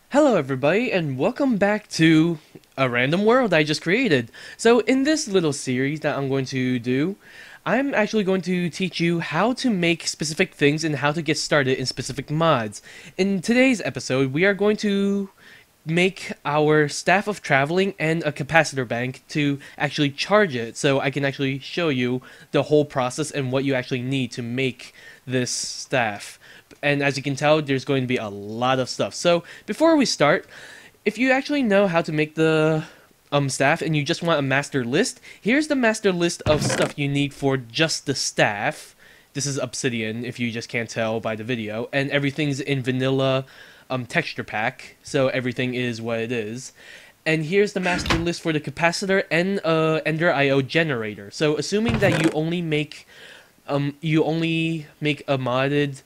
Hello everybody and welcome back to a random world I just created. So in this little series that I'm going to do, I'm actually going to teach you how to make specific things and how to get started in specific mods. In today's episode, we are going to make our staff of traveling and a capacitor bank to actually charge it, so I can actually show you the whole process and what you actually need to make this staff. And as you can tell, there's going to be a lot of stuff. So before we start, if you actually know how to make the staff and you just want a master list, here's the master list of stuff you need for just the staff. This is Obsidian, if you just can't tell by the video, and everything's in vanilla texture pack, so everything is what it is. And here's the master list for the capacitor and Ender IO generator. So assuming that you only make a modded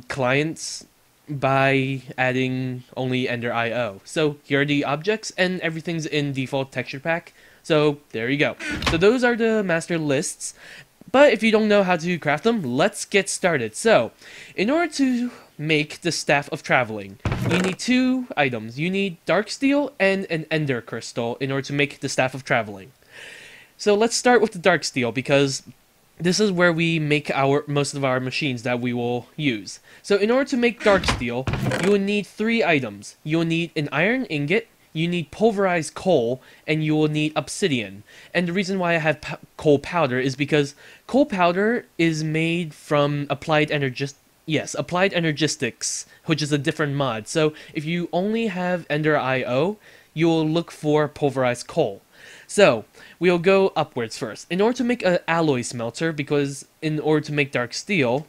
clients by adding only Ender IO. So here are the objects, and everything's in default texture pack. So there you go. So those are the master lists. But if you don't know how to craft them, let's get started. So, in order to make the Staff of Traveling, you need two items. You need Dark Steel and an Ender Crystal in order to make the Staff of Traveling. So let's start with the Dark Steel, because this is where we make most of our machines that we will use. So in order to make Dark Steel, you will need three items. You will need an iron ingot, you need pulverized coal, and you will need obsidian. And the reason why I have coal powder is because coal powder is made from applied energistics, which is a different mod. So if you only have Ender IO, you will look for pulverized coal. So we'll go upwards first. In order to make an alloy smelter, because in order to make dark steel,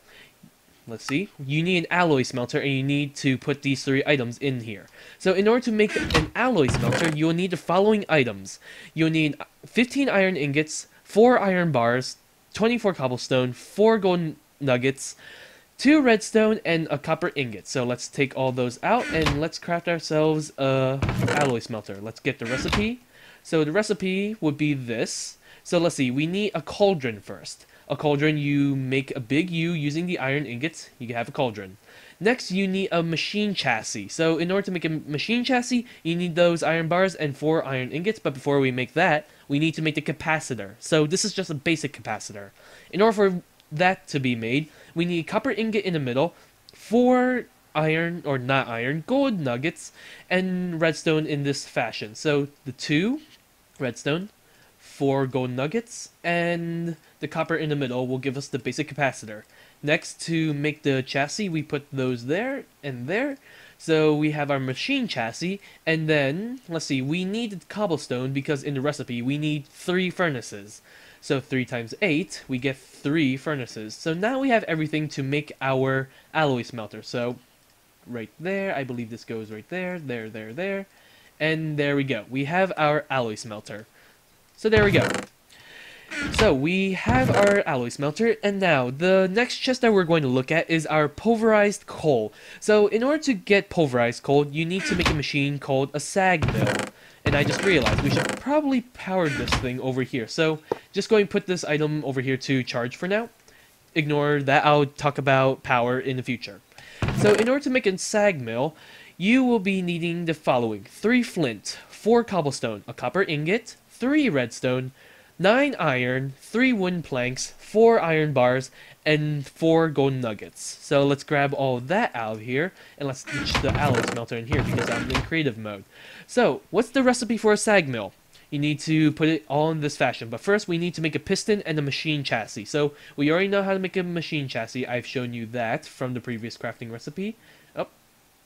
let's see, you need an alloy smelter, and you need to put these three items in here. So in order to make an alloy smelter, you'll need the following items. You'll need 15 iron ingots, 4 iron bars, 24 cobblestone, 4 gold nuggets, 2 redstone, and a copper ingot. So let's take all those out, and let's craft ourselves a alloy smelter. Let's get the recipe. So the recipe would be this. So let's see, we need a cauldron first. A cauldron, you make a big U using the iron ingots, you can have a cauldron. Next, you need a machine chassis. So in order to make a machine chassis, you need those iron bars and 4 iron ingots, but before we make that, we need to make the capacitor. So this is just a basic capacitor. In order for that to be made, we need a copper ingot in the middle, 4 iron, or not iron, gold nuggets, and redstone in this fashion. So the 2 redstone, 4 gold nuggets, and the copper in the middle will give us the basic capacitor. Next, to make the chassis, we put those there and there. So we have our machine chassis, and then, let's see, we need cobblestone because in the recipe we need 3 furnaces. So 3 times 8, we get 3 furnaces. So now we have everything to make our alloy smelter. So right there, I believe this goes right there, there. And there we go. We have our alloy smelter. So there we go. So we have our alloy smelter, and now the next chest that we're going to look at is our pulverized coal. So in order to get pulverized coal, you need to make a machine called a sag mill. And I just realized we should probably power this thing over here. So just going to put this item over here to charge for now. Ignore that, I'll talk about power in the future. So in order to make a sag mill, you will be needing the following: 3 flint, 4 cobblestone, a copper ingot, 3 redstone, 9 iron, 3 wooden planks, 4 iron bars, and 4 golden nuggets. So let's grab all of that out of here, and let's ditch the alloy smelter in here because I'm in creative mode. So, what's the recipe for a sag mill? You need to put it all in this fashion, but first we need to make a piston and a machine chassis. So, we already know how to make a machine chassis. I've shown you that from the previous crafting recipe. Oh,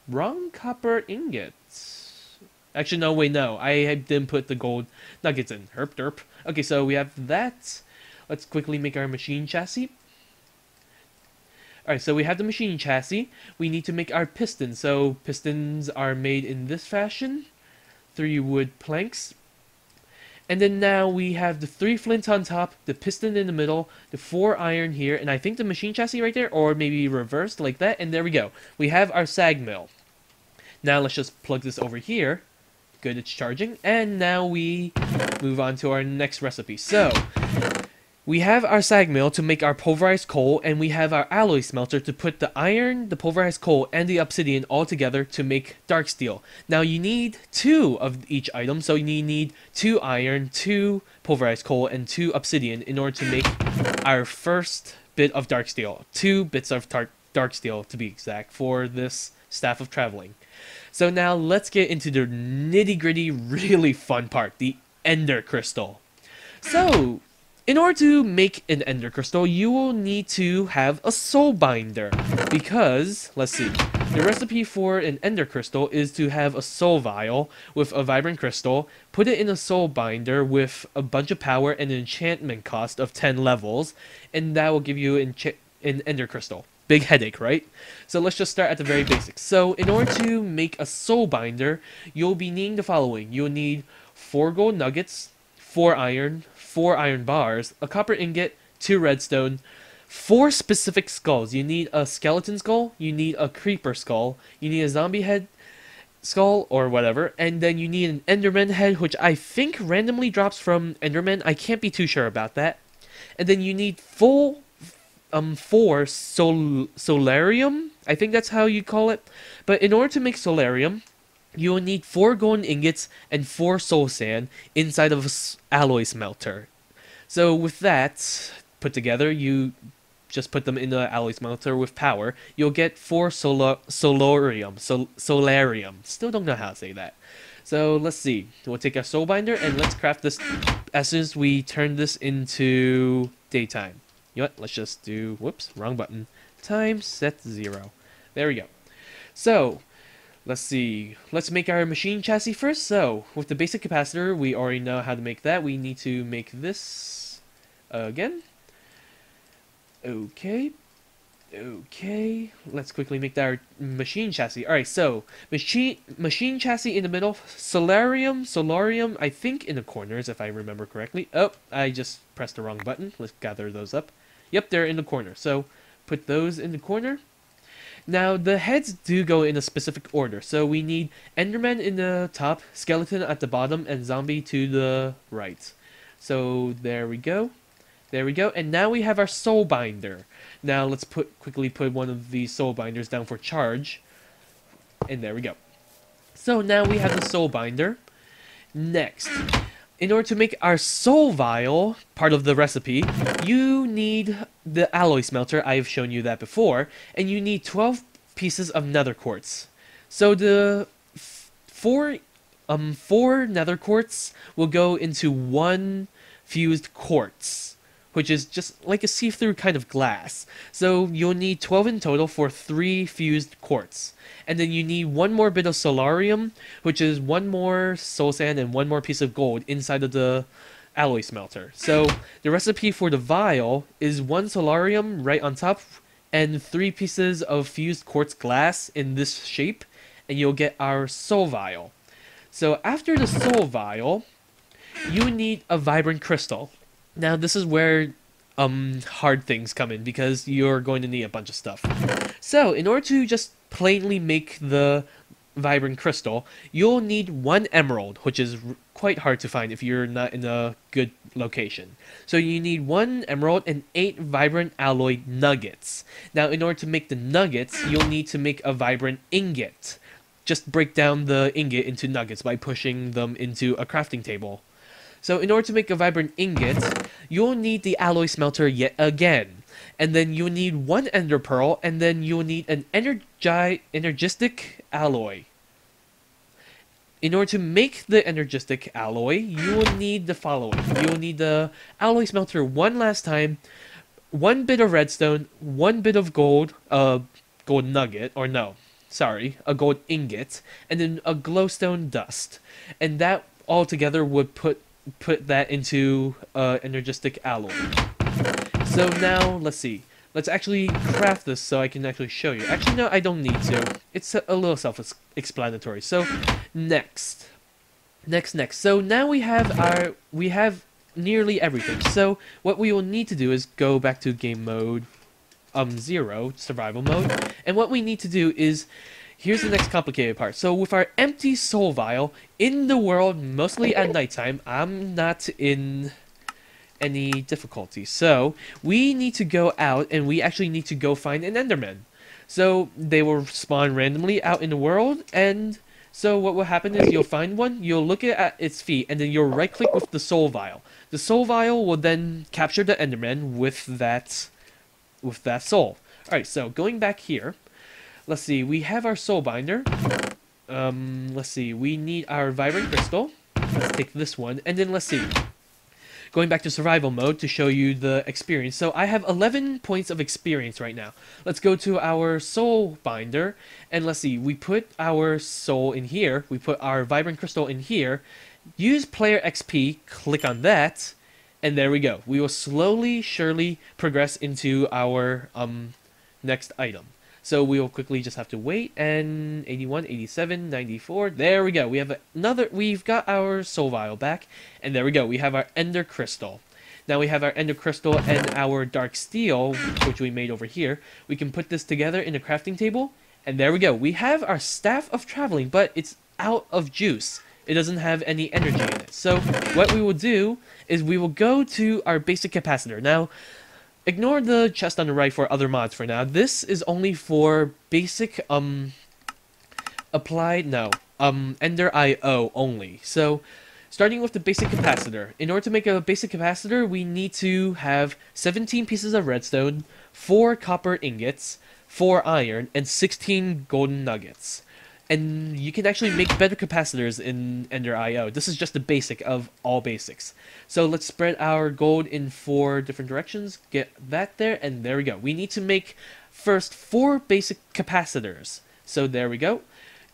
wrong copper ingots. Actually, no, wait, no. I didn't put the gold nuggets in. Herp derp. Okay, so we have that. Let's quickly make our machine chassis. Alright, so we have the machine chassis. We need to make our pistons. So pistons are made in this fashion. 3 wood planks. And then now we have the 3 flint on top, the piston in the middle, the 4 iron here, and I think the machine chassis right there, or maybe reversed like that, and there we go. We have our sag mill. Now let's just plug this over here. Good, it's charging. And now we move on to our next recipe. So, We have our sag mill to make our pulverized coal, and we have our alloy smelter to put the iron, the pulverized coal, and the obsidian all together to make dark steel. Now you need 2 of each item, so you need 2 iron, 2 pulverized coal, and 2 obsidian in order to make our first bit of dark steel. 2 bits of dark steel to be exact for this staff of traveling. So now let's get into the nitty gritty, really fun part, the ender crystal. So, in order to make an ender crystal, you will need to have a soul binder. Because, let's see, the recipe for an ender crystal is to have a soul vial with a vibrant crystal, put it in a soul binder with a bunch of power and an enchantment cost of 10 levels, and that will give you an ender crystal. Big headache, right? So let's just start at the very basics. So in order to make a soul binder, you'll be needing the following. You'll need 4 gold nuggets, 4 iron bars, a copper ingot, 2 redstone, 4 specific skulls. You need a skeleton skull, you need a creeper skull, you need a zombie head skull or whatever, and then you need an enderman head, which I think randomly drops from enderman. I can't be too sure about that. And then you need 4 solarium. I think that's how you call it. But in order to make solarium, you will need 4 golden ingots and 4 soul sand inside of an alloy smelter. So with that put together, you just put them in the alloy smelter with power. You'll get 4 solarium. Still don't know how to say that. So let's see. We'll take our soul binder and let's craft this as soon as we turn this into daytime. You know what? Let's just do, whoops, wrong button. Time set 0. There we go. So, let's see. Let's make our machine chassis first. So, with the basic capacitor, we already know how to make that. We need to make this again. Okay. Okay. Let's quickly make that our machine chassis. Alright, so, machine chassis in the middle. Solarium, I think in the corners, if I remember correctly. Oh, I just pressed the wrong button. Let's gather those up. Yep, they're in the corner. So, put those in the corner. Now, the heads do go in a specific order. So, we need Enderman in the top, Skeleton at the bottom, and Zombie to the right. So, there we go. There we go. And now we have our Soul Binder. Now, let's quickly put one of these Soul Binders down for charge. And there we go. So, now we have the Soul Binder. Next, in order to make our soul vial, part of the recipe, you need the alloy smelter. I've shown you that before. And you need 12 pieces of nether quartz. So the 4 nether quartz will go into 1 fused quartz, which is just like a see-through kind of glass. So you'll need 12 in total for 3 fused quartz. And then you need 1 more bit of solarium, which is 1 more soul sand and 1 more piece of gold inside of the alloy smelter. So the recipe for the vial is 1 solarium right on top and 3 pieces of fused quartz glass in this shape, and you'll get our soul vial. So after the soul vial, you need a vibrant crystal. Now this is where hard things come in, because you're going to need a bunch of stuff. So in order to just plainly make the vibrant crystal, you'll need 1 emerald, which is quite hard to find if you're not in a good location. So you need 1 emerald and 8 vibrant alloy nuggets. Now in order to make the nuggets, you'll need to make a vibrant ingot. Just break down the ingot into nuggets by pushing them into a crafting table. So in order to make a vibrant ingot, you'll need the alloy smelter yet again. And then you'll need 1 ender pearl, and then you'll need an energistic alloy. In order to make the energistic alloy, you will need the following. You will need the alloy smelter 1 last time, 1 bit of redstone, 1 bit of gold, gold nugget, or no, sorry, a gold ingot, and then a glowstone dust. And that all together would put that into energistic alloy. So now, let's see. Let's actually craft this so I can actually show you. Actually, no, I don't need to. It's a little self-explanatory. So, next. So now we have nearly everything. So what we will need to do is go back to game mode 0, survival mode. And what we need to do is, here's the next complicated part. So with our empty soul vial in the world, mostly at nighttime, I'm not in any difficulty. So we need to go out and we actually need to go find an Enderman. So they will spawn randomly out in the world, and so what will happen is you'll find one, you'll look at its feet, and then you'll right click with the soul vial. The soul vial will then capture the Enderman with that soul. Alright, so going back here, let's see, we have our soul binder. Let's see, we need our vibrant crystal. Let's take this one, and then let's see. Going back to survival mode to show you the experience. So I have 11 points of experience right now. Let's go to our soul binder, and let's see, we put our soul in here, we put our vibrant crystal in here, use player XP, click on that, and there we go. We will slowly, surely progress into our next item. So we will quickly just have to wait, and 81, 87, 94, there we go. We've got our soul vial back, and there we go. We have our ender crystal. Now we have our ender crystal and our dark steel, which we made over here. We can put this together in a crafting table, and there we go. We have our staff of traveling, but it's out of juice. It doesn't have any energy in it. So what we will do is we will go to our basic capacitor. Now, ignore the chest on the right for other mods for now. This is only for basic, Ender IO only. So, starting with the basic capacitor. In order to make a basic capacitor, we need to have 17 pieces of redstone, 4 copper ingots, 4 iron, and 16 golden nuggets. And you can actually make better capacitors in Ender IO. This is just the basic of all basics. So let's spread our gold in 4 different directions. Get that there, and there we go. We need to make first 4 basic capacitors. So there we go.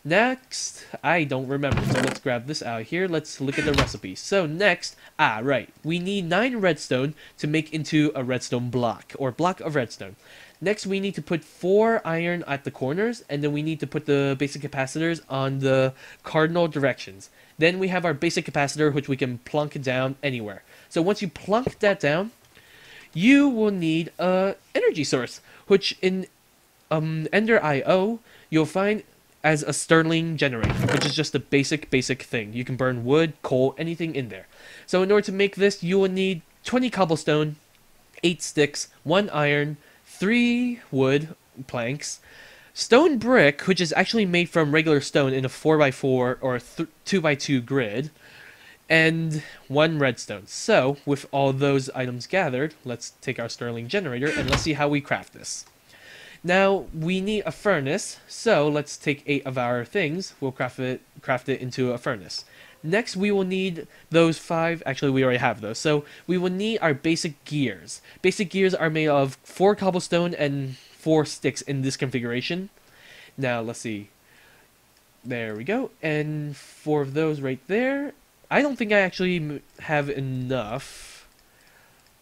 Next, I don't remember, so let's grab this out here. Let's look at the recipe. So next, right, we need 9 redstone to make into a redstone block, or block of redstone. Next, we need to put 4 iron at the corners, and then we need to put the basic capacitors on the cardinal directions. Then we have our basic capacitor, which we can plunk down anywhere. So once you plunk that down, you will need an energy source, which in Ender IO, you'll find as a Stirling generator, which is just a basic thing. You can burn wood, coal, anything in there. So in order to make this, you will need 20 cobblestone, 8 sticks, 1 iron, 3 wood planks, stone brick, which is actually made from regular stone in a 4x4 or 2x2 grid, and 1 redstone. So, with all those items gathered, let's take our Stirling generator and let's see how we craft this. Now, we need a furnace, so let's take 8 of our things, we'll craft it into a furnace. Next, we will need those 5, actually we already have those, so we will need our basic gears. Basic gears are made of 4 cobblestone and 4 sticks in this configuration. Now, let's see. There we go, and 4 of those right there. I don't think I actually have enough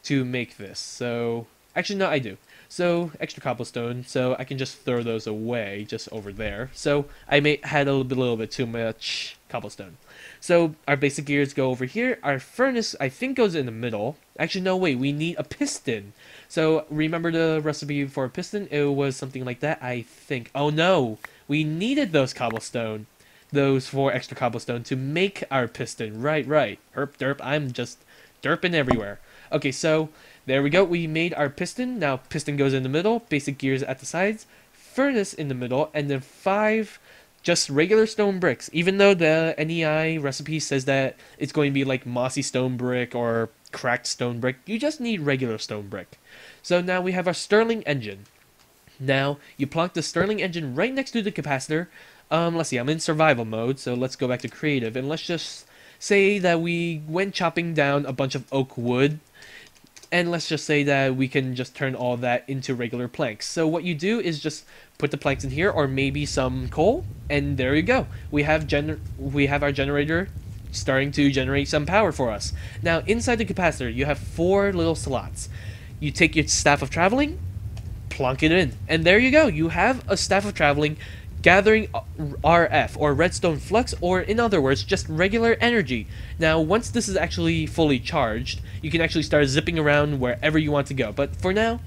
to make this, so... Actually, no, I do. So, extra cobblestone, so I can just throw those away, just over there. So, I had a little bit too much cobblestone. So, our basic gears go over here. Our furnace, I think, goes in the middle. Actually, no, wait, we need a piston. So, remember the recipe for a piston? It was something like that, I think. Oh, no! We needed those cobblestone. Those 4 extra cobblestone to make our piston. Right. Herp derp, I'm just derping everywhere. Okay, so... There we go, we made our piston. Now piston goes in the middle, basic gears at the sides, furnace in the middle, and then 5 just regular stone bricks. Even though the NEI recipe says that it's going to be like mossy stone brick or cracked stone brick, you just need regular stone brick. So now we have our Stirling engine. Now you plonk the Stirling engine right next to the capacitor. Let's see, I'm in survival mode, so let's go back to creative, and let's just say that we went chopping down a bunch of oak wood. And let's just say that we can just turn all that into regular planks. So what you do is just put the planks in here, or maybe some coal, and there you go. We have our generator starting to generate some power for us. Now inside the capacitor, you have 4 little slots. You take your staff of traveling, plunk it in, and there you go. You have a staff of traveling gathering RF, or redstone flux, or in other words, just regular energy. Now, once this is actually fully charged, you can actually start zipping around wherever you want to go. But for now,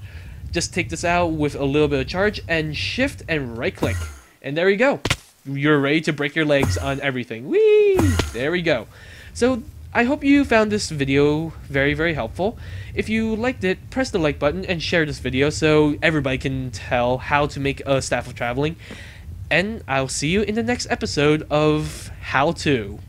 just take this out with a little bit of charge, and shift and right click. And there you go. You're ready to break your legs on everything. Whee! There we go. So, I hope you found this video very, very helpful. If you liked it, press the like button and share this video so everybody can tell how to make a staff of traveling. And I'll see you in the next episode of How To.